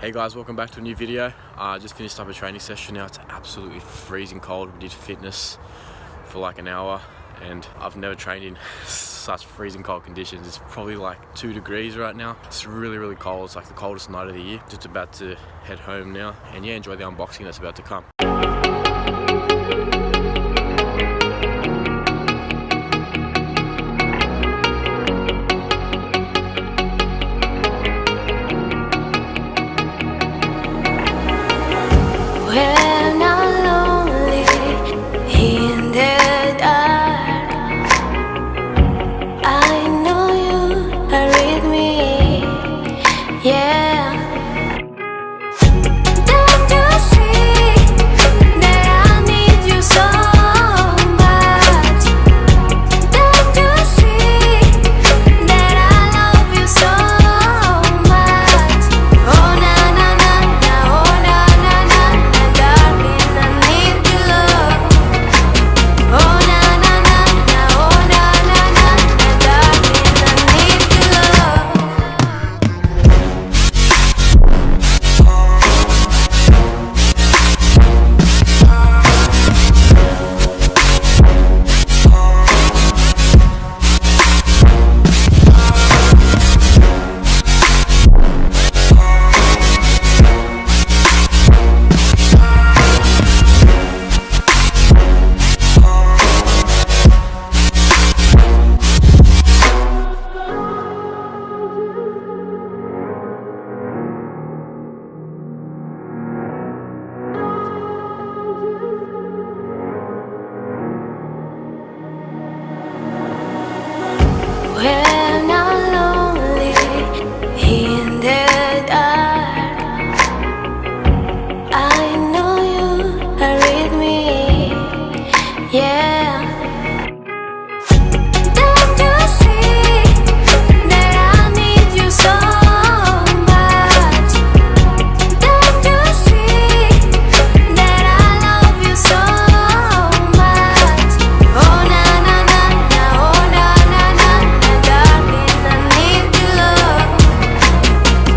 Hey guys, welcome back to a new video. I just finished up a training session now. It's absolutely freezing cold. We did fitness for like an hour and I've never trained in such freezing cold conditions. It's probably like 2 degrees right now. It's really cold. It's like the coldest night of the year. Just about to head home now and yeah, enjoy the unboxing that's about to come. When I'm lonely in the dark, I know you are with me, yeah. Don't you see that I need you so much? Don't you see that I love you so much? Oh na na na na, oh na na na na, darling, I need your love. Oh na na na na, oh na na na na, darling, I need your love. When I'm lonely in the dark, I know you are with me, yeah. Don't you see that I need you so much? Don't you see that I love you so much? Oh na na na na, oh na na na na, darling, I need your love.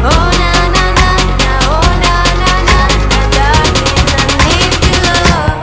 Oh na na na na, oh na na na na, darling, I need your love.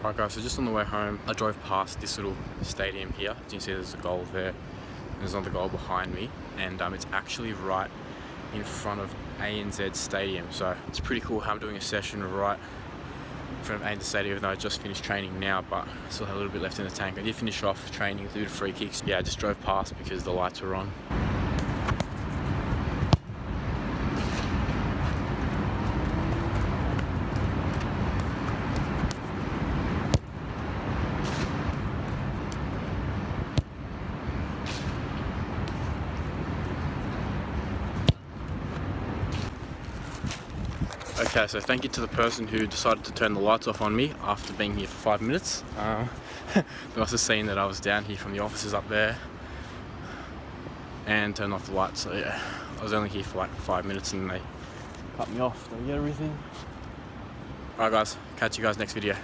Alright guys, so just on the way home, I drove past this little stadium here. You can see there's a goal there. There's another goal behind me, and it's actually right in front of ANZ Stadium. So it's pretty cool how I'm doing a session right in front of ANZ Stadium, even though I just finished training now, but I still had a little bit left in the tank. I did finish off training with a bit of free kicks. Yeah, I just drove past because the lights were on. Okay, so thank you to the person who decided to turn the lights off on me after being here for 5 minutes. They must have seen that I was down here from the offices up there and turned off the lights. So yeah, I was only here for like 5 minutes and they cut me off. Did I get everything? Alright guys, catch you guys next video.